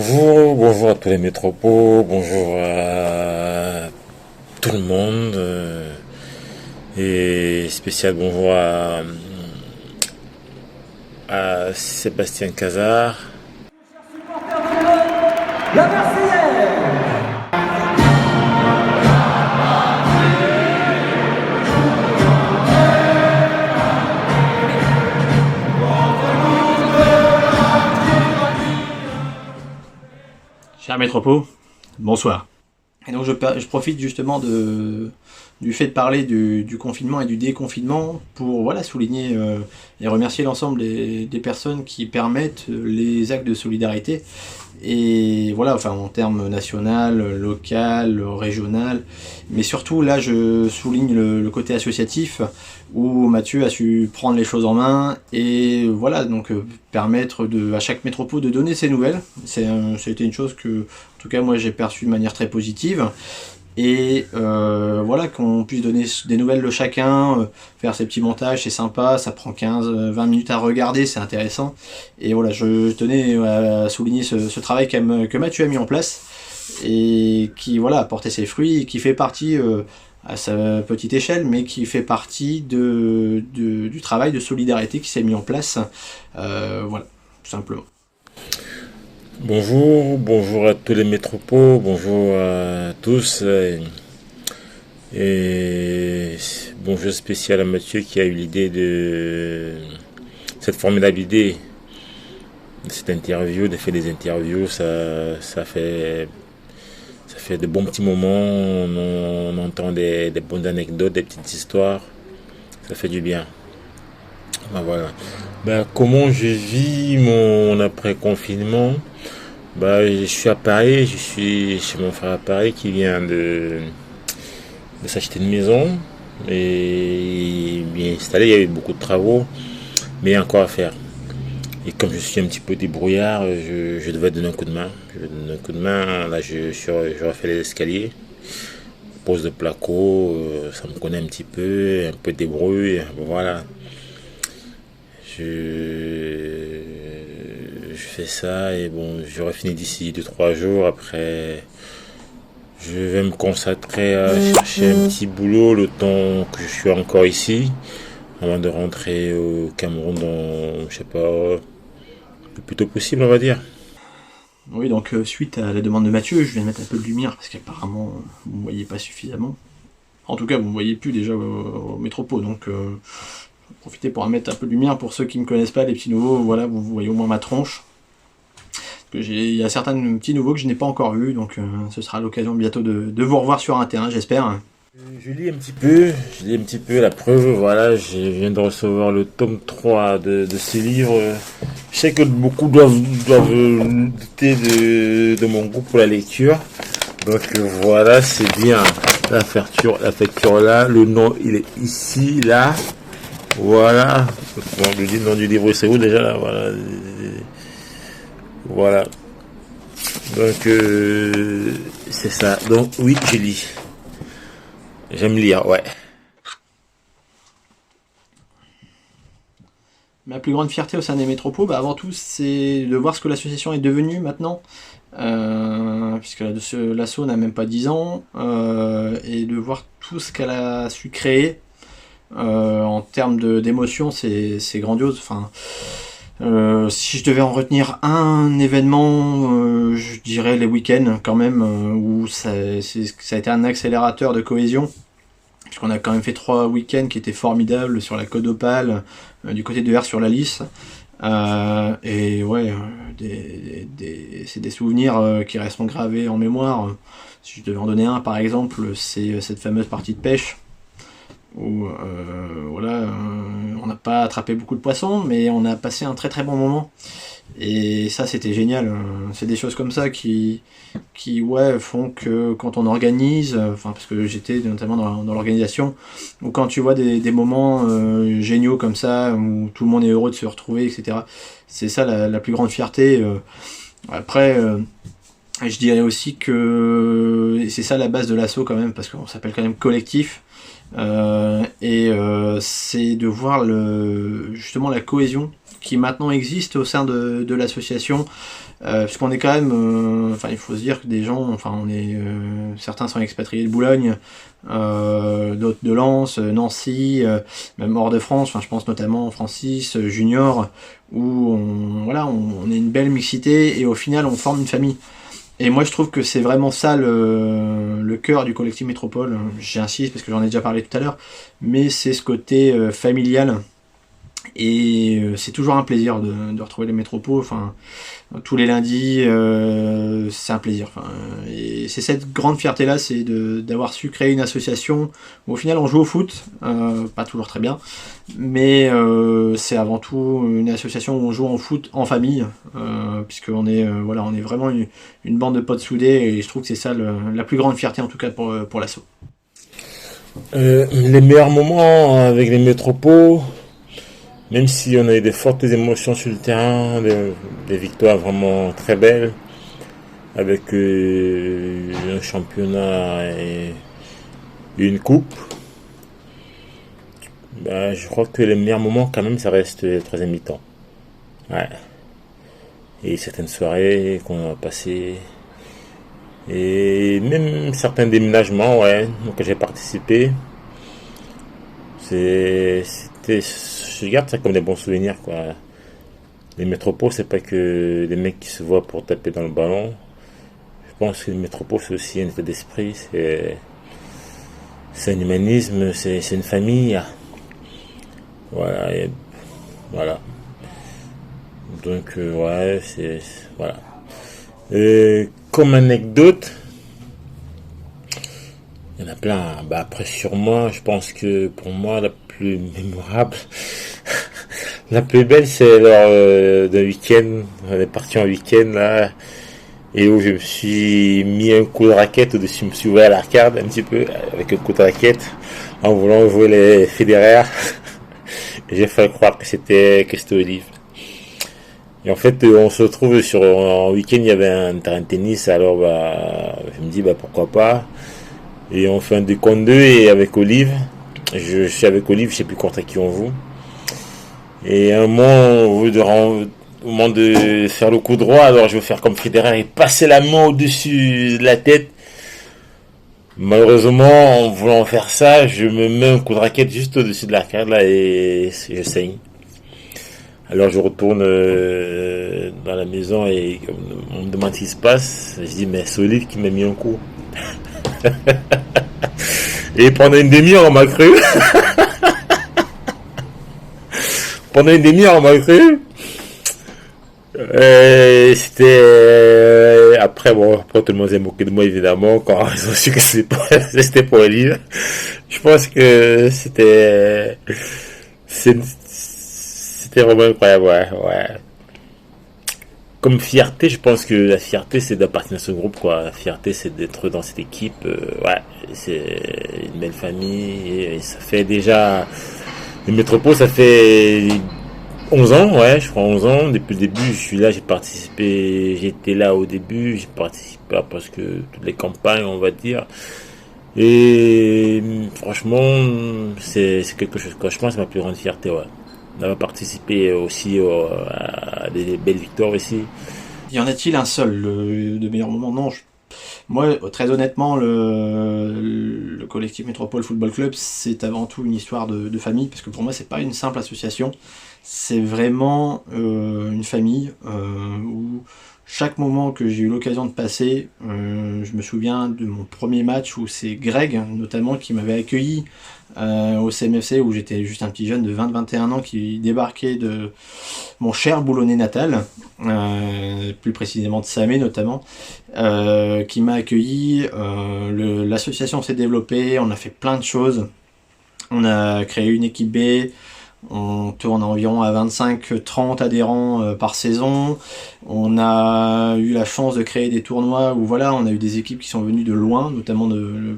Bonjour à tous les métropos, bonjour à tout le monde, et spécial bonjour à Sébastien Cazard. La Marseillaise. Cher métropos, bonsoir. Et donc je profite justement du fait de parler du confinement et du déconfinement pour souligner et remercier l'ensemble des personnes qui permettent les actes de solidarité. Et en termes national, local, régional, mais surtout là je souligne le côté associatif où Mathieu a su prendre les choses en main et permettre à chaque métropole de donner ses nouvelles. C'était une chose que, en tout cas, moi j'ai perçue de manière très positive. Et qu'on puisse donner des nouvelles de chacun, faire ses petits montages, c'est sympa, ça prend 15-20 minutes à regarder, c'est intéressant. Et voilà, je tenais à souligner ce travail que Mathieu a mis en place et qui a porté ses fruits et qui fait partie, à sa petite échelle, mais qui fait partie du travail de solidarité qui s'est mis en place. Tout simplement. Bonjour à tous les métropos, bonjour à tous, et bonjour spécial à Mathieu qui a eu l'idée de cette formidable idée de cette interview, de faire des interviews. Ça fait de bons petits moments, on entend des bonnes anecdotes, des petites histoires, ça fait du bien. Comment je vis mon après-confinement? Je suis à Paris, je suis chez mon frère à Paris qui vient de s'acheter une maison et bien installé. Il y a eu beaucoup de travaux, mais il y a encore à faire. Et comme je suis un petit peu débrouillard, je devais donner un coup de main. Là, je refais les escaliers, pose de placo, ça me connaît un petit peu, un peu débrouille, voilà. Je fais ça et j'aurai fini d'ici 2-3 jours. Après, je vais me consacrer à chercher un petit boulot le temps que je suis encore ici, avant de rentrer au Cameroun dans, le plus tôt possible, on va dire. Oui, donc suite à la demande de Mathieu, je viens de mettre un peu de lumière parce qu'apparemment vous ne me voyez pas suffisamment. En tout cas, vous ne me voyez plus déjà au métropos, donc profitez pour en mettre un peu de lumière pour ceux qui ne me connaissent pas, les petits nouveaux. Voilà, vous voyez au moins ma tronche. Il y a certains petits nouveaux que je n'ai pas encore vus, donc ce sera l'occasion bientôt de vous revoir sur un terrain, j'espère. Je lis un petit peu la preuve, je viens de recevoir le tome 3 de ce livre. Je sais que beaucoup doivent douter de mon goût pour la lecture. Donc voilà, c'est bien. La facture là, le nom il est ici, là. Voilà. Le nom du livre c'est où déjà là? Voilà. Donc c'est ça. Donc oui, je lis. J'aime lire, ouais. Ma plus grande fierté au sein des métropos, avant tout, c'est de voir ce que l'association est devenue maintenant, puisque l'asso n'a même pas 10 ans, et de voir tout ce qu'elle a su créer. En termes d'émotion, c'est grandiose. Si je devais en retenir un événement, je dirais les week-ends quand même, où ça a été un accélérateur de cohésion, puisqu'on a quand même fait 3 week-ends qui étaient formidables sur la Côte d'Opale, du côté de Vers-sur-la-Lys. C'est des souvenirs qui resteront gravés en mémoire. Si je devais en donner un par exemple, c'est cette fameuse partie de pêche où on n'a pas attrapé beaucoup de poissons, mais on a passé un très très bon moment. Et ça c'était génial. C'est des choses comme ça qui font que quand on organise, parce que j'étais notamment dans l'organisation, ou quand tu vois des moments géniaux comme ça, où tout le monde est heureux de se retrouver, etc. C'est ça la plus grande fierté. Après, je dirais aussi que et c'est ça la base de l'asso quand même, parce qu'on s'appelle quand même collectif. C'est de voir justement la cohésion qui maintenant existe au sein de l'association, puisqu'on est quand même, il faut se dire que des gens, certains sont expatriés de Boulogne, d'autres de Lens, Nancy, même hors de France. Je pense notamment Francis, Junior, où on est une belle mixité et au final on forme une famille. Et moi je trouve que c'est vraiment ça le cœur du collectif Métropole. J'insiste parce que j'en ai déjà parlé tout à l'heure, mais c'est ce côté familial. Et c'est toujours un plaisir de retrouver les métropos. Tous les lundis, c'est un plaisir. Et c'est cette grande fierté-là, c'est d'avoir su créer une association où au final on joue au foot, pas toujours très bien, mais c'est avant tout une association où on joue en foot en famille, puisqu'on est, on est vraiment une bande de potes soudés, et je trouve que c'est ça la plus grande fierté en tout cas pour l'asso. Les meilleurs moments avec les métropos, même si on a eu des fortes émotions sur le terrain, des victoires vraiment très belles, avec un championnat et une coupe, je crois que les meilleurs moments quand même ça reste le troisième mi-temps. Ouais. Et certaines soirées qu'on a passées, et même certains déménagements, donc j'ai participé. Je garde ça comme des bons souvenirs, quoi. Les métropos, c'est pas que des mecs qui se voient pour taper dans le ballon. Je pense que les métropos, c'est aussi un état d'esprit, c'est un humanisme, c'est une famille. Voilà. Donc, voilà. Comme anecdote, il y en a plein. Après, sur moi, je pense que pour moi, la plus mémorable, la plus belle, c'est lors d'un week-end. On est parti en week-end, là, et où je me suis mis un coup de raquette au-dessus, je me suis ouvert l'arcade un petit peu, avec un coup de raquette, en voulant jouer les Federer. Et j'ai fait croire que c'était Olive. Et en fait, on se retrouve en week-end, il y avait un terrain de tennis, alors je me dis pourquoi pas. Et on fait un 2 contre 2 et avec Olive. Je suis avec Olive, je sais plus contre qui on joue. Et à un moment, au moment de faire le coup droit, alors je veux faire comme Federer et passer la main au-dessus de la tête. Malheureusement, en voulant faire ça, je me mets un coup de raquette juste au-dessus de l'arcade là et je saigne. Alors je retourne dans la maison et on me demande ce qui se passe. Je dis mais c'est Olive qui m'a mis un coup. Et pendant une demi-heure on m'a cru. Après tout le monde s'est moqué de moi évidemment quand ils ont su que c'était pour Olive. Je pense que c'était vraiment incroyable, ouais. Comme fierté, je pense que la fierté c'est d'appartenir à ce groupe, quoi. La fierté c'est d'être dans cette équipe, c'est une belle famille et ça fait déjà le Métropole, ça fait 11 ans, je crois 11 ans. Depuis le début, je suis là, j'étais là au début, j'ai participé à presque toutes les campagnes, on va dire. Et franchement, c'est quelque chose, quoi. Je pense que c'est ma plus grande fierté, d'avoir participé aussi à des belles victoires ici. Y en a-t-il un seul de meilleur moment? Non. Moi, très honnêtement, le collectif Métropole Football Club, c'est avant tout une histoire de famille, parce que pour moi, c'est pas une simple association, c'est vraiment une famille où chaque moment que j'ai eu l'occasion de passer, je me souviens de mon premier match où c'est Greg, notamment, qui m'avait accueilli au CMFC, où j'étais juste un petit jeune de 20-21 ans qui débarquait de mon cher Boulonnais natal, plus précisément de Samé notamment, qui m'a accueilli. L'association s'est développée, on a fait plein de choses, on a créé une équipe B, on tourne environ à 25-30 adhérents par saison. On a eu la chance de créer des tournois où on a eu des équipes qui sont venues de loin, notamment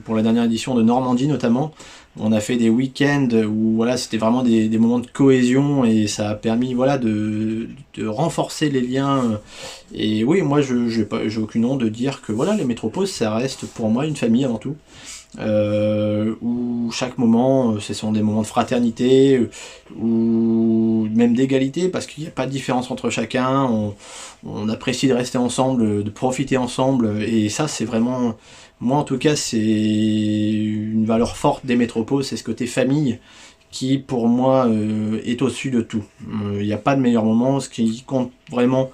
pour la dernière édition de Normandie notamment. On a fait des week-ends où c'était vraiment des moments de cohésion et ça a permis de renforcer les liens. Et oui, moi j'ai aucune honte de dire que les Métropos, ça reste pour moi une famille avant tout. où chaque moment, ce sont des moments de fraternité, ou même d'égalité, parce qu'il n'y a pas de différence entre chacun, on apprécie de rester ensemble, de profiter ensemble, et ça c'est vraiment, moi en tout cas, c'est une valeur forte des métropoles, c'est ce côté famille, qui pour moi est au-dessus de tout. Il n'y a pas de meilleur moment, ce qui compte vraiment,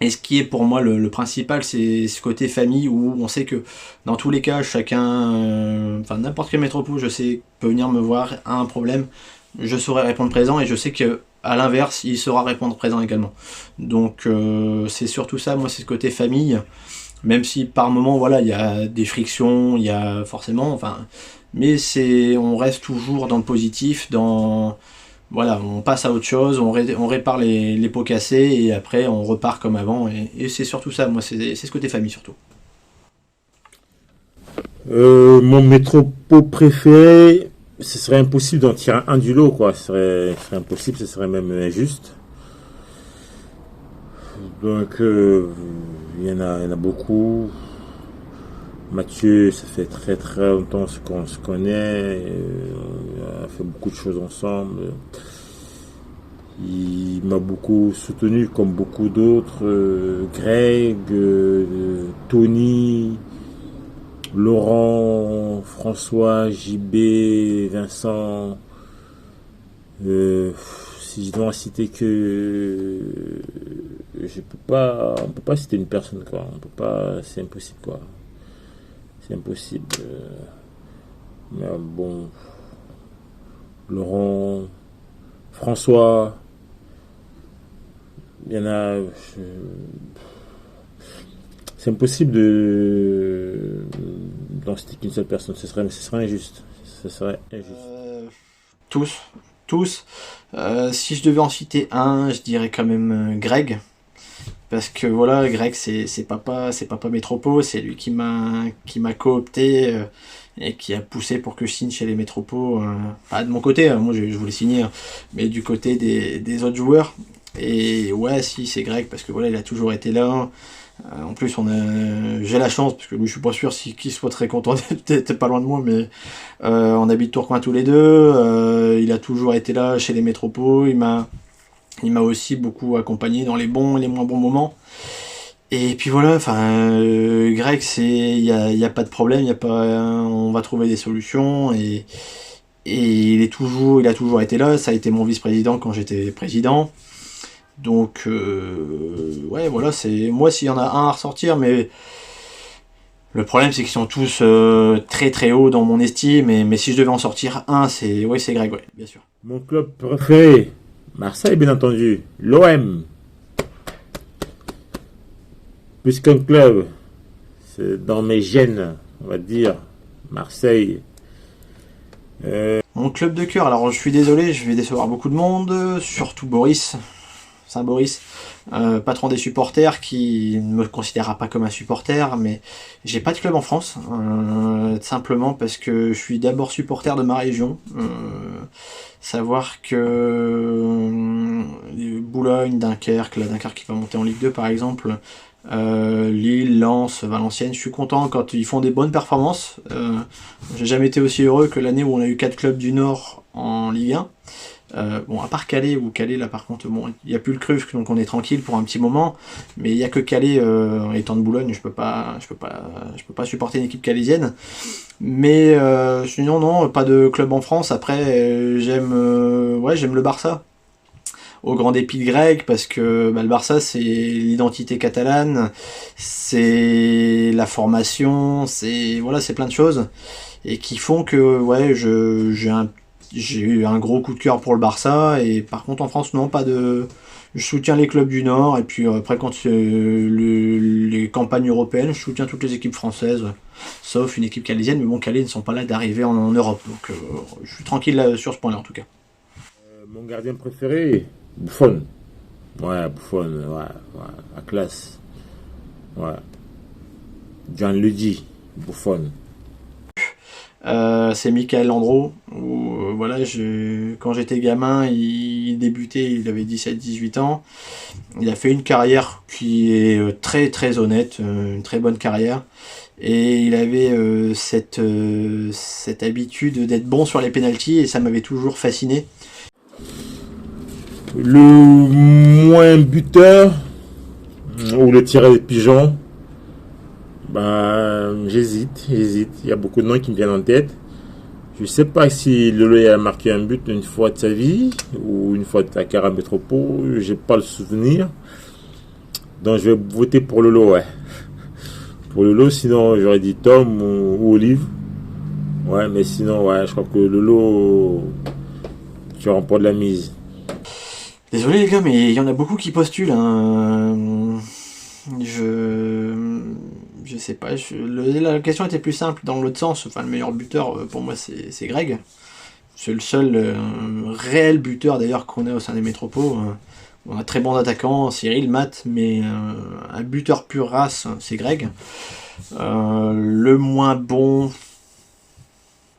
et ce qui est pour moi le principal, c'est ce côté famille où on sait que dans tous les cas, chacun, enfin n'importe quel métropole, je sais, peut venir me voir, a un problème, je saurai répondre présent et je sais que à l'inverse, il saura répondre présent également. Donc c'est surtout ça, moi c'est ce côté famille, même si par moment voilà, il y a des frictions, il y a forcément, enfin, mais on reste toujours dans le positif, dans voilà, on passe à autre chose, on répare les pots cassés et après on repart comme avant. Et c'est surtout ça, moi, c'est ce côté famille surtout. Mon métropole préféré, ce serait impossible d'en tirer un du lot, quoi. Ce serait impossible, ce serait même injuste. Donc, il y en a beaucoup. Mathieu, ça fait très très longtemps qu'on se connaît, on a fait beaucoup de choses ensemble. Il m'a beaucoup soutenu, comme beaucoup d'autres. Greg, Tony, Laurent, François, JB, Vincent. Si je dois en citer que, on peut pas citer une personne, quoi. On peut pas, c'est impossible, quoi. C'est impossible. Mais bon, Laurent, François, il y en a. C'est impossible d'en citer qu'une seule personne. Ce serait injuste. Ce serait injuste. Tous. Si je devais en citer un, je dirais quand même Greg. Parce que voilà, Greg, c'est papa Métropo, c'est lui qui m'a coopté et qui a poussé pour que je signe chez les Métropos. Pas de mon côté, moi je voulais signer, mais du côté des autres joueurs. Et ouais, si c'est Greg, parce que voilà, il a toujours été là. En plus, j'ai la chance, parce que lui, je suis pas sûr qu'il soit très content d'être pas loin de moi, mais on habite Tourcoing tous les deux. Il a toujours été là chez les Métropos. Il m'a aussi beaucoup accompagné dans les bons et les moins bons moments. Et puis voilà, enfin, Greg, y a pas de problème, on va trouver des solutions et il a toujours été là. Ça a été mon vice-président quand j'étais président. Donc, ouais, voilà, moi s'il y en a un à ressortir, mais le problème c'est qu'ils sont tous très très hauts dans mon estime. Mais si je devais en sortir un, c'est Greg, ouais, bien sûr. Mon club préféré, Marseille, bien entendu. L'OM. Plus qu'un club, c'est dans mes gènes, on va dire. Marseille. Mon club de cœur, alors je suis désolé, je vais décevoir beaucoup de monde, surtout Boris, Saint-Boris, patron des supporters, qui ne me considérera pas comme un supporter, mais j'ai pas de club en France, simplement parce que je suis d'abord supporter de ma région. Savoir que Boulogne, Dunkerque, la Dunkerque qui va monter en Ligue 2 par exemple, Lille, Lens, Valenciennes, je suis content quand ils font des bonnes performances. J'ai jamais été aussi heureux que l'année où on a eu 4 clubs du Nord en Ligue 1. Bon, à part Calais, où Calais là par contre, bon, il n'y a plus le Cruf, donc on est tranquille pour un petit moment, mais il n'y a que Calais, étant de Boulogne, je peux pas supporter une équipe calaisienne. Mais sinon non, pas de club en France. Après, j'aime le Barça, au grand dépit de Greg, parce que le Barça c'est l'identité catalane, c'est la formation, c'est plein de choses et qui font que ouais, j'ai eu un gros coup de cœur pour le Barça. Et par contre en France non, pas de. Je soutiens les clubs du Nord, et puis après quand c'est les campagnes européennes, je soutiens toutes les équipes françaises, sauf une équipe calaisienne, mais bon, Calais ne sont pas là d'arriver en Europe, donc je suis tranquille là, sur ce point-là en tout cas. Mon gardien préféré, Buffon. Ouais, Buffon, ouais, la classe. Ouais. Gianluigi Buffon. C'est Michael Landreau, où voilà, quand j'étais gamin, il débutait, il avait 17-18 ans. Il a fait une carrière qui est très très honnête, une très bonne carrière. Et il avait cette habitude d'être bon sur les pénaltys, et ça m'avait toujours fasciné. Le moins buteur ou le tireur des pigeons, j'hésite. Il y a beaucoup de noms qui me viennent en tête. Je sais pas si Lolo a marqué un but une fois de sa vie ou une fois de sa carrière à Métropole. J'ai pas le souvenir. Donc je vais voter pour Lolo, ouais. Pour Lolo, sinon j'aurais dit Tom ou Olive. Ouais, mais sinon, ouais, je crois que Lolo, tu remportes la mise. Désolé les gars, mais il y en a beaucoup qui postulent. Hein. Je sais pas. La question était plus simple dans l'autre sens. Enfin, le meilleur buteur pour moi c'est Greg. C'est le seul réel buteur d'ailleurs qu'on a au sein des métropoles. On a très bons attaquants, Cyril, Matt, mais un buteur pure race, c'est Greg. Le moins bon,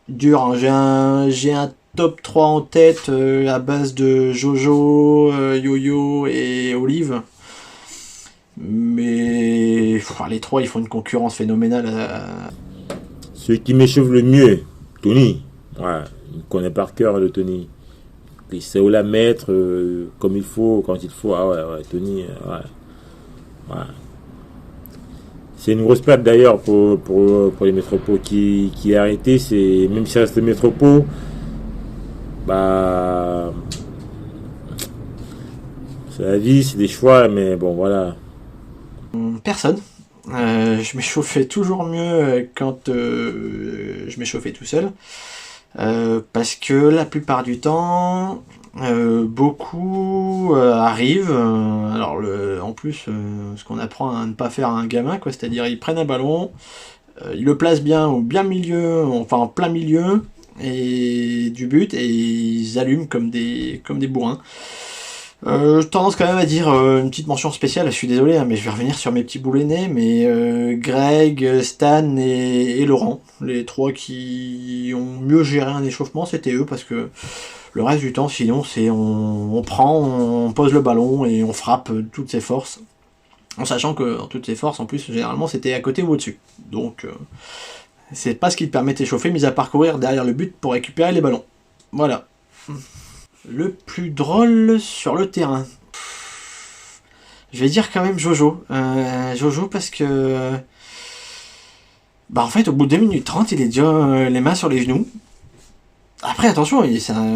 dur. Hein. J'ai un top 3 en tête à base de Jojo, Yo-Yo et Olive. Mais les trois, ils font une concurrence phénoménale. Celui qui m'échauffe le mieux, Tony. Ouais, il connaît par cœur le Tony. Il sait où la mettre, comme il faut, quand il faut. Ah ouais, Tony, ouais. C'est une grosse perte d'ailleurs pour les métropoles qui est arrêté. Même si ça reste les métropoles, c'est la vie, c'est des choix, mais bon, voilà. Personne. Je m'échauffais toujours mieux quand je m'échauffais tout seul. Parce que la plupart du temps, beaucoup arrivent. En plus, ce qu'on apprend à ne pas faire à un gamin, quoi, c'est-à-dire ils prennent un ballon, ils le placent bien au bien milieu, enfin en plein milieu et du but, et ils allument comme des bourrins. Tendance quand même à dire une petite mention spéciale, je suis désolé, hein, mais je vais revenir sur mes petits boulets nez, mais Greg, Stan et Laurent, les trois qui ont mieux géré un échauffement, c'était eux, parce que le reste du temps, sinon, c'est on prend, on pose le ballon et on frappe toutes ses forces, en sachant que toutes ses forces, en plus, généralement, c'était à côté ou au-dessus. Donc, c'est pas ce qui te permet d'échauffer, mis à parcourir derrière le but pour récupérer les ballons. Voilà. Le plus drôle sur le terrain. Je vais dire quand même Jojo. Jojo parce que... en fait, au bout de 2 minutes 30, il est déjà les mains sur les genoux. Après, attention,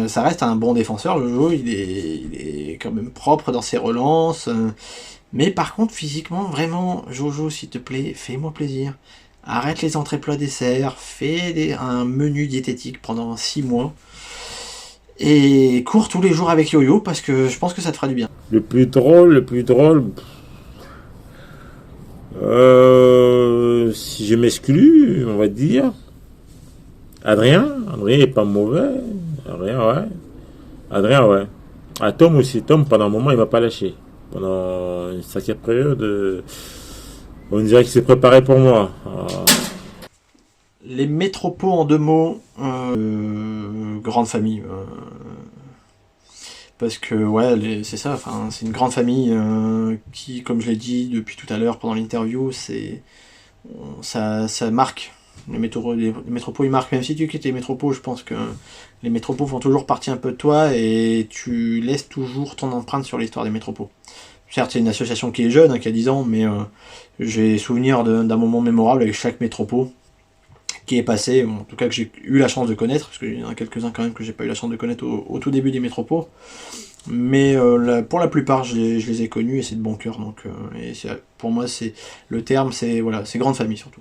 ça reste un bon défenseur, Jojo. Il est quand même propre dans ses relances. Mais par contre, physiquement, vraiment, Jojo, s'il te plaît, fais-moi plaisir. Arrête les entrées plats desserts. Fais un menu diététique pendant 6 mois. Et cours tous les jours avec Yo-Yo parce que je pense que ça te fera du bien. Le plus drôle. Si je m'exclus, on va dire. Adrien est pas mauvais. Adrien, ouais. Tom aussi. Tom, pendant un moment, il m'a pas lâché. Pendant une sacrée période, on dirait qu'il s'est préparé pour moi. Les métropoles en 2 mots, grande famille. Parce que c'est ça, c'est une grande famille qui, comme je l'ai dit depuis tout à l'heure pendant l'interview, ça marque. Les métropoles ils marquent, même si tu quittes les métropoles, je pense que les métropoles font toujours partie un peu de toi et tu laisses toujours ton empreinte sur l'histoire des métropoles. Certes, c'est une association qui est jeune, hein, qui a 10 ans, mais j'ai souvenir d'un moment mémorable avec chaque métropole qui est passé, en tout cas que j'ai eu la chance de connaître, parce qu'il y en a quelques-uns quand même que j'ai pas eu la chance de connaître au tout début des métropoles. Mais pour la plupart, je les ai connus et c'est de bon cœur. Donc, pour moi, le terme, c'est grande famille surtout.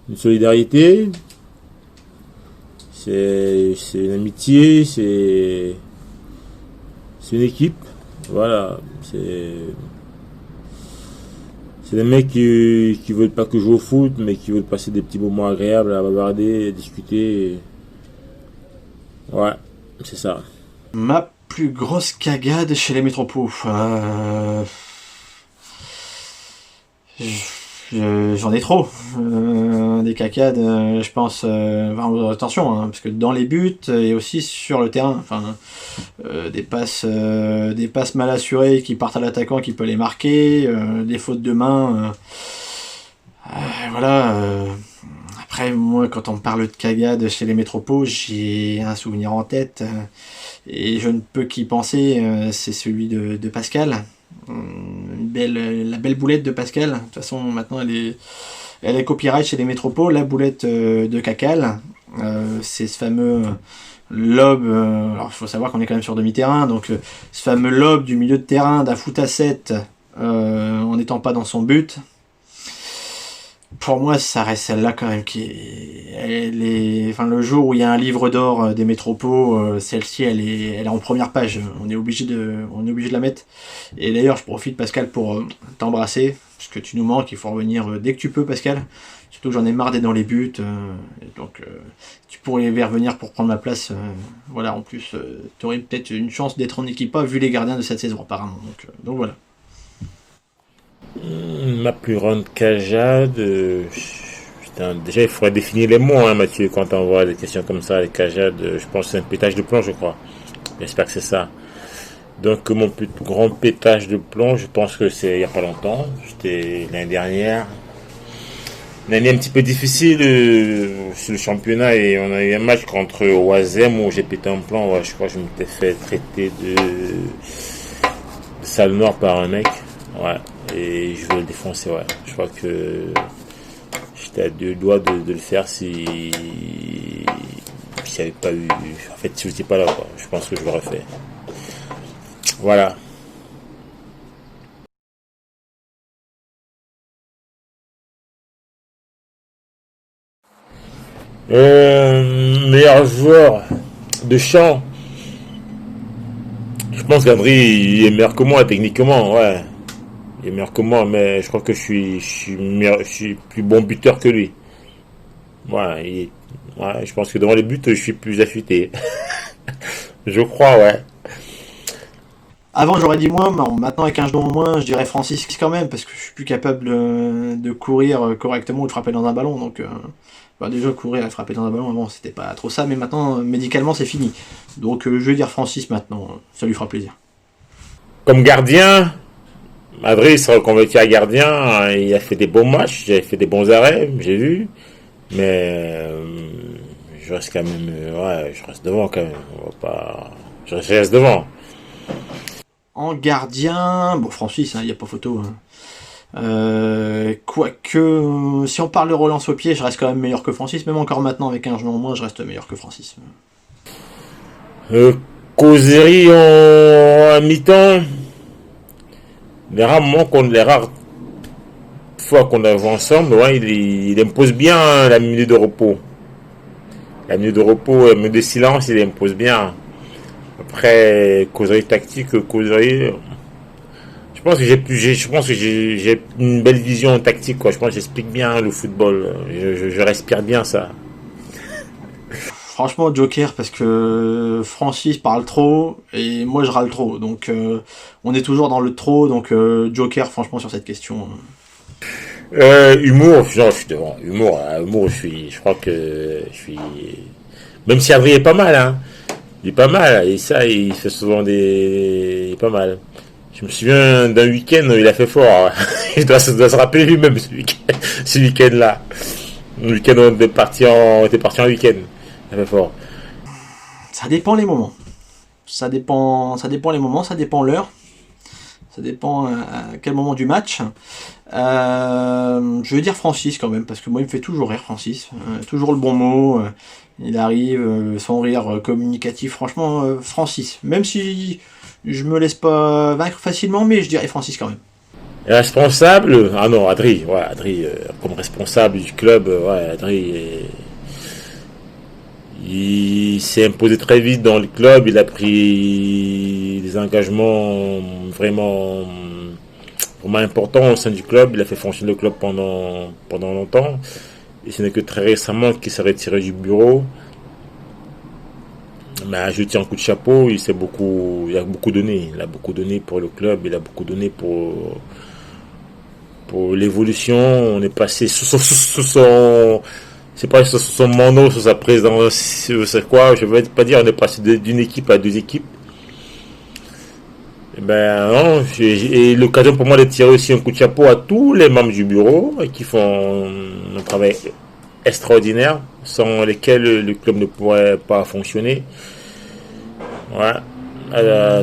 Une solidarité, c'est une amitié, c'est une équipe. Voilà, c'est des mecs qui veulent pas que je joue au foot, mais qui veulent passer des petits moments agréables à bavarder, à discuter. Ouais, c'est ça. Ma plus grosse cagade chez les métropoles. J'en ai trop. des cacades, je pense. Enfin, attention, hein, parce que dans les buts et aussi sur le terrain, enfin, des passes mal assurées qui partent à l'attaquant qui peut les marquer, des fautes de main. Voilà. Après, moi, quand on me parle de cagade chez les métropos, j'ai un souvenir en tête et je ne peux qu'y penser. C'est celui de Pascal. La belle boulette de Pascal. De toute façon, maintenant, elle est copyright chez les métropos. La boulette de Cacal. C'est ce fameux lob. Alors, il faut savoir qu'on est quand même sur demi-terrain. Donc, ce fameux lob du milieu de terrain d'un foot à 7 en n'étant pas dans son but. Pour moi, ça reste celle-là quand même enfin, le jour où il y a un livre d'or des métropos, celle-ci, elle est en première page. On est obligé de la mettre. Et d'ailleurs, je profite, Pascal, pour t'embrasser, parce que tu nous manques. Il faut revenir dès que tu peux, Pascal. Surtout que j'en ai marre d'être dans les buts. Donc, tu pourrais revenir pour prendre ma place. Voilà, en plus, tu aurais peut-être une chance d'être en équipe A, vu les gardiens de cette saison, apparemment. Donc voilà. Ma plus grande cagade. Putain, déjà, il faudrait définir les mots, hein, Mathieu, quand on voit des questions comme ça, les cagades. Je pense que c'est un pétage de plomb, je crois. J'espère que c'est ça. Donc, mon plus grand pétage de plomb, je pense que c'est il n'y a pas longtemps. C'était l'année dernière. Une année un petit peu difficile sur le championnat et on a eu un match contre Oisem où j'ai pété un plomb. Ouais, je crois que je m'étais fait traiter de sale noire par un mec. Ouais. Et je voulais le défoncer, ouais. Je crois que j'étais à 2 doigts de le faire si j'avais avait pas eu. En fait, si j'étais pas là, quoi. Je pense que je l'aurais fait. Voilà. Meilleur joueur de champ. Je pense qu'André il est meilleur que moi techniquement, ouais. Il est meilleur que moi, mais je crois que je suis plus bon buteur que lui. Ouais, ouais, je pense que devant les buts, je suis plus affûté. Je crois, ouais. Avant, j'aurais dit moi, mais maintenant, avec un genou en moins, je dirais Francis quand même, parce que je suis plus capable de courir correctement ou de frapper dans un ballon. Donc, déjà, courir et frapper dans un ballon, avant, c'était pas trop ça, mais maintenant, médicalement, c'est fini. Donc, je vais dire Francis maintenant, ça lui fera plaisir. Comme gardien, Madrid sera converti à gardien, il a fait des bons matchs, il a fait des bons arrêts, j'ai vu, mais je reste quand même, ouais, je reste devant quand même, on va pas, je reste devant. En gardien, bon, Francis, il n'y a pas photo. Quoique, si on parle de relance au pied, je reste quand même meilleur que Francis, même encore maintenant avec un genou en moins, je reste meilleur que Francis. Causerie en mi-temps. Les rares fois qu'on a joué ensemble, ouais, il impose bien la minute de repos. La minute de repos, la minute de silence, il impose bien. Après, causerie tactique, causerie. Je pense que j'ai une belle vision tactique, quoi. Je pense que j'explique bien le football. Je respire bien ça. Franchement, Joker, parce que Francis parle trop et moi je râle trop. Donc on est toujours dans le trop. Donc Joker, franchement, sur cette question. Humour, genre, je suis devant. Humour, je crois que je suis. Même si Adrien est pas mal, hein. Il est pas mal. Et ça, il fait souvent il est pas mal. Je me souviens d'un week-end, il a fait fort. Il doit se rappeler lui-même ce week-end-là. Le week-end où on était parti en week-end. Il a fait fort. Ça dépend les moments. Ça dépend les moments, ça dépend l'heure. Ça dépend à quel moment du match. Je veux dire Francis quand même, parce que moi il me fait toujours rire Francis. Toujours le bon mot. Il arrive, son rire communicatif. Franchement, Francis. Même si je me laisse pas vaincre facilement, mais je dirais Francis quand même. Responsable. Ah non, Adri. Ouais, Adri, comme responsable du club, ouais, Adri. Il s'est imposé très vite dans le club. Il a pris des engagements vraiment importants au sein du club. Il a fait fonctionner le club pendant longtemps. Et ce n'est que très récemment qu'il s'est retiré du bureau. Mais je tiens un coup de chapeau. Il a beaucoup donné. Il a beaucoup donné pour le club. Il a beaucoup donné pour l'évolution. On est passé sous son, c'est pas sous son mano, sous sa présidence, c'est quoi, je veux pas dire, on est passé d'une équipe à 2 équipes. Et ben non, j'ai l'occasion pour moi de tirer aussi un coup de chapeau à tous les membres du bureau qui font un travail extraordinaire, sans lesquels le club ne pourrait pas fonctionner. Voilà.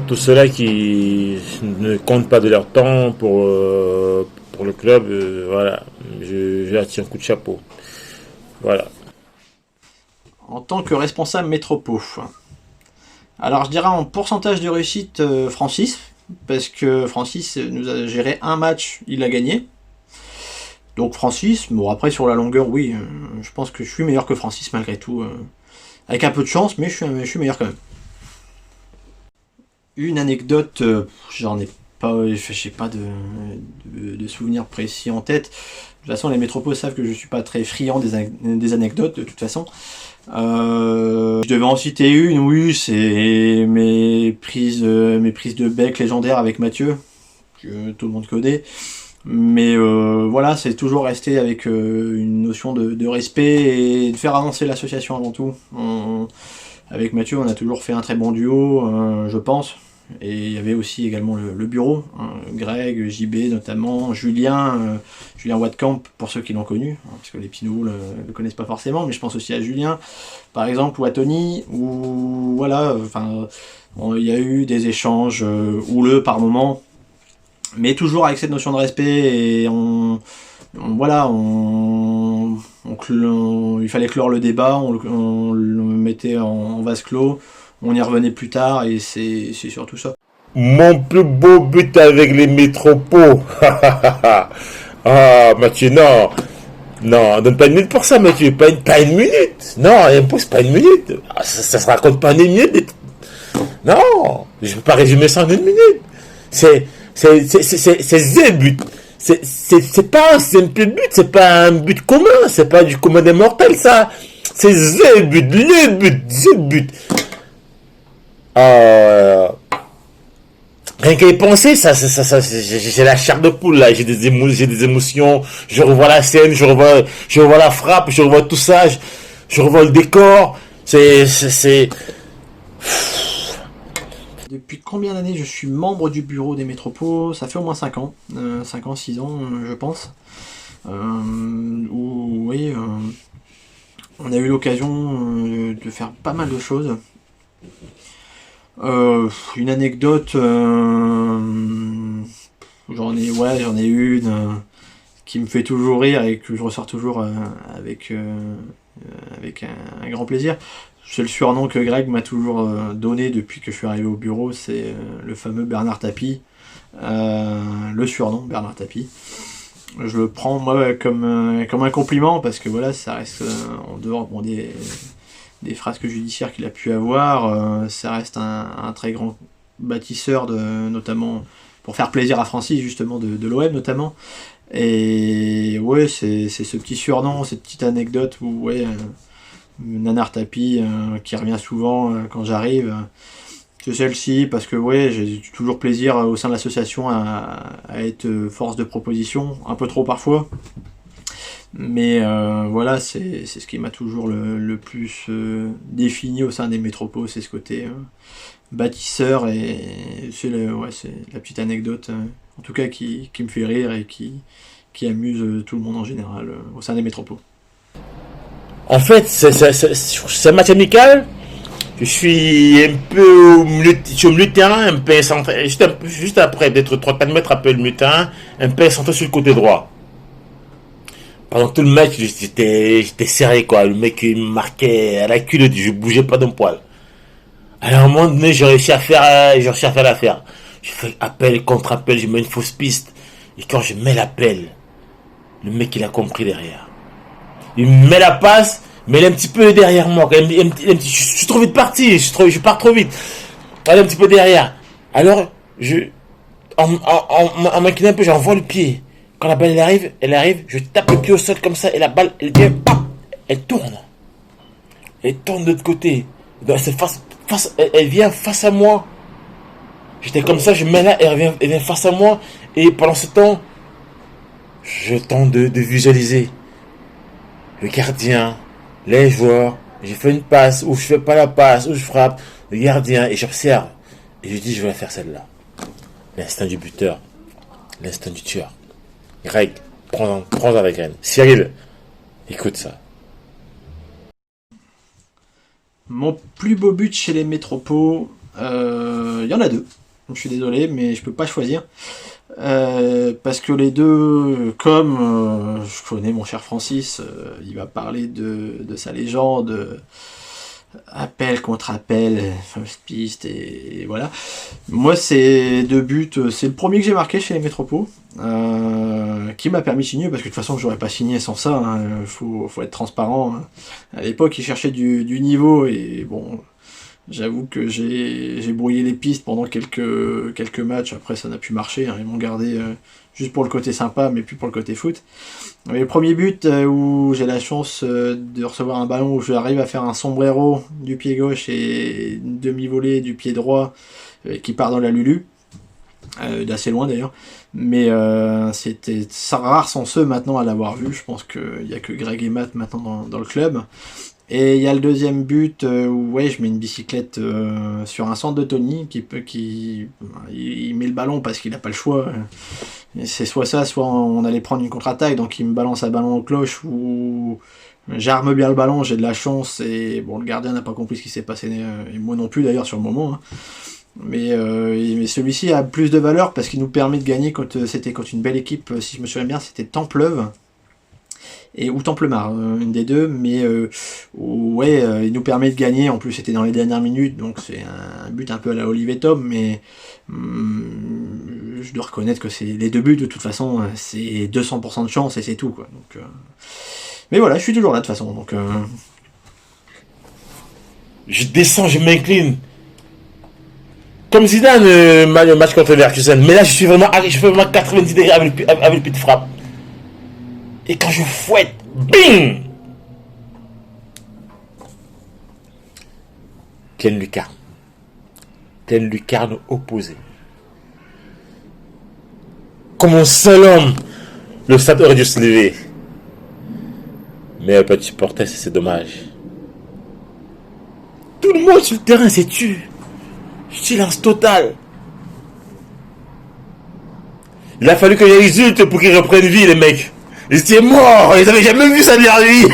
Tous ceux-là qui ne comptent pas de leur temps pour le club, voilà, je leur tire un coup de chapeau. Voilà. En tant que responsable métropo, alors je dirais en pourcentage de réussite Francis, parce que Francis nous a géré un match, il a gagné. Donc Francis, bon après sur la longueur, oui, je pense que je suis meilleur que Francis malgré tout, avec un peu de chance, mais je suis meilleur quand même. Une anecdote, j'en ai pas, j'ai pas de souvenirs précis en tête. De toute façon, les métropos savent que je suis pas très friand des anecdotes, de toute façon. Je devais en citer une, oui, c'est mes prises de bec légendaires avec Mathieu, que tout le monde connaît. Mais voilà, c'est toujours resté avec une notion de respect et de faire avancer l'association avant tout. Avec Mathieu, on a toujours fait un très bon duo, je pense. Et il y avait aussi également le bureau, Greg, JB notamment, Julien Watkamp pour ceux qui l'ont connu, parce que les Pinous le connaissent pas forcément, mais je pense aussi à Julien, par exemple, ou à Tony, ou voilà, enfin, il y a eu des échanges houleux par moment, mais toujours avec cette notion de respect, et il fallait clore le débat, on le mettait en vase clos. On y revenait plus tard et c'est surtout ça. Mon plus beau but avec les métropos. Ah, Mathieu, non. Non, donne pas une minute pour ça, Mathieu. Pas une minute. Non, impose pas une minute. Ça se raconte pas en une minute. Non, je peux pas résumer ça en une minute. C'est the but. C'est pas un simple but, c'est pas un but commun, c'est pas du commun des mortels, ça. C'est the but, the but. Rien qu'à y penser, ça, j'ai la chair de poule là, j'ai des émotions, je revois la scène, je revois la frappe, je revois tout ça, je revois le décor, c'est... Depuis combien d'années je suis membre du bureau des métropos? Ça fait au moins 5 ans, 5 ans, 6 ans, je pense. Oui, on a eu l'occasion de faire pas mal de choses. Une anecdote, j'en ai une qui me fait toujours rire et que je ressors toujours avec un grand plaisir. C'est le surnom que Greg m'a toujours donné depuis que je suis arrivé au bureau, c'est le fameux Bernard Tapie, le surnom Bernard Tapie. Je le prends moi comme un compliment parce que voilà, ça reste en dehors des frasques judiciaires qu'il a pu avoir, ça reste un très grand bâtisseur, notamment pour faire plaisir à Francis, justement, de l'OM notamment. Et ouais, c'est ce petit surnom, cette petite anecdote où, ouais, Nanar Tapi, qui revient souvent quand j'arrive, c'est celle-ci, parce que ouais, j'ai toujours plaisir au sein de l'association à être force de proposition, un peu trop parfois. Mais voilà, c'est ce qui m'a toujours le plus défini au sein des métropos, c'est ce côté bâtisseur, et c'est la petite anecdote, en tout cas qui me fait rire et qui amuse tout le monde en général au sein des métropos. En fait, c'est un match amical. Je suis un peu au milieu de terrain, un peu centré, juste après d'être 3-4 mètres après le milieu de terrain, un peu centré sur le côté droit. Pendant tout le match, j'étais serré, quoi. Le mec, il me marquait à la culotte, je bougeais pas d'un poil. Alors, à un moment donné, j'ai réussi à faire l'affaire. Je fais appel, contre-appel, je mets une fausse piste. Et quand je mets l'appel, le mec, il a compris derrière. Il me met la passe, mais il est un petit peu derrière moi. Je suis trop vite parti, je pars trop vite. Elle est un petit peu derrière. Alors, en m'inclinant un peu, j'envoie le pied. Quand la balle elle arrive, je tape le pied au sol comme ça, et la balle, elle vient, paf, elle tourne. Elle tourne de l'autre côté. Donc, elle vient face à moi. J'étais comme ça, je mets là, elle vient face à moi, et pendant ce temps, je tente de visualiser le gardien, les joueurs, je fais une passe, ou je fais pas la passe, ou je frappe, le gardien, et j'observe. Et je dis, je vais la faire celle-là. L'instinct du buteur, l'instinct du tueur. Greg, prends-en avec graine. Cyril, écoute ça. Mon plus beau but chez les Métropos, il y en a deux. Je suis désolé, mais je peux pas choisir. Parce que les deux, comme je connais mon cher Francis, il va parler de sa légende, appel contre appel, first piste, et voilà. Moi, c'est deux buts, c'est le premier que j'ai marqué chez les Métropos, qui m'a permis de signer, parce que de toute façon, j'aurais pas signé sans ça, hein, faut être transparent. Hein. À l'époque, il cherchait du niveau, et bon... J'avoue que j'ai brouillé les pistes pendant quelques matchs, après ça n'a pu marcher, hein. Ils m'ont gardé juste pour le côté sympa, mais plus pour le côté foot. Mais le premier but où j'ai la chance de recevoir un ballon où j'arrive à faire un sombrero du pied gauche et une demi-volée du pied droit qui part dans la Lulu, d'assez loin d'ailleurs, mais c'était rare sont ceux maintenant à l'avoir vu, je pense qu'il n'y a que Greg et Matt maintenant dans le club. Et il y a le deuxième but où ouais, je mets une bicyclette sur un centre de Tony il met le ballon parce qu'il n'a pas le choix. Et c'est soit ça, soit on allait prendre une contre-attaque, donc il me balance un ballon aux cloches où j'arme bien le ballon, j'ai de la chance et bon, le gardien n'a pas compris ce qui s'est passé, et moi non plus d'ailleurs sur le moment. Hein. Mais celui-ci a plus de valeur parce qu'il nous permet de gagner c'était contre une belle équipe, si je me souviens bien, c'était Templeuve. Ou Templemar, une des deux, mais il nous permet de gagner, en plus c'était dans les dernières minutes, donc c'est un but un peu à la Olivier Tom, mais je dois reconnaître que c'est les deux buts, de toute façon, c'est 200% de chance et c'est tout, quoi. Donc, mais voilà, je suis toujours là, de toute façon, donc... Je descends, je m'incline. Comme Zidane, le match contre Leverkusen, mais là je fais vraiment 90 degrés avec le pied de frappe. Et quand je fouette, bing! Quelle lucarne opposée. Comme un seul homme, le stade aurait dû se lever. Mais un petit portait, c'est dommage. Tout le monde sur le terrain s'est tué. Silence total. Il a fallu que je résulte pour qu'ils reprennent vie, les mecs. Ils étaient morts, ils avaient jamais vu ça de leur vie.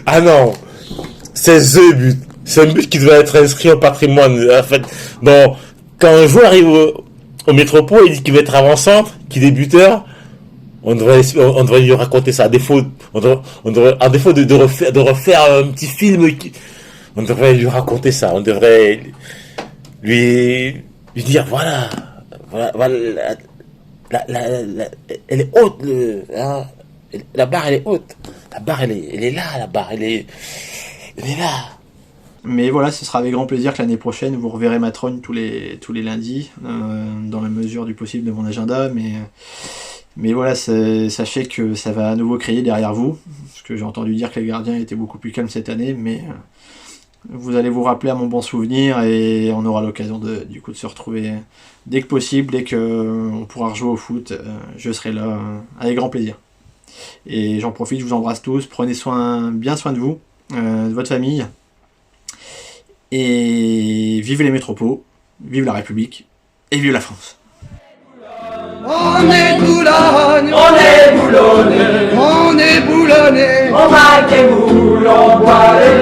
Ah non, c'est ce but. C'est un but qui devait être inscrit au patrimoine. En fait, bon, quand un joueur arrive au Métropole, il dit qu'il va être avant-centre, qu'il est buteur, on devrait lui raconter ça. À défaut, à défaut de refaire un petit film, on devrait lui raconter ça. On devrait lui dire voilà, elle est haute, la barre elle est haute, la barre elle est là, la barre elle est là. Mais voilà, ce sera avec grand plaisir que l'année prochaine vous reverrez Matrogne tous les lundis, dans la mesure du possible de mon agenda, mais voilà, sachez que ça va à nouveau crier derrière vous, parce que j'ai entendu dire que les gardiens étaient beaucoup plus calmes cette année, mais vous allez vous rappeler à mon bon souvenir et on aura l'occasion de se retrouver dès que possible, dès qu'on pourra rejouer au foot, je serai là avec grand plaisir. Et j'en profite, je vous embrasse tous, prenez bien soin de vous, de votre famille, et vive les métropoles, vive la République, et vive la France. On est Boulogne, on est Boulonnais, on est Boulonnais, on marque les boules, on boit les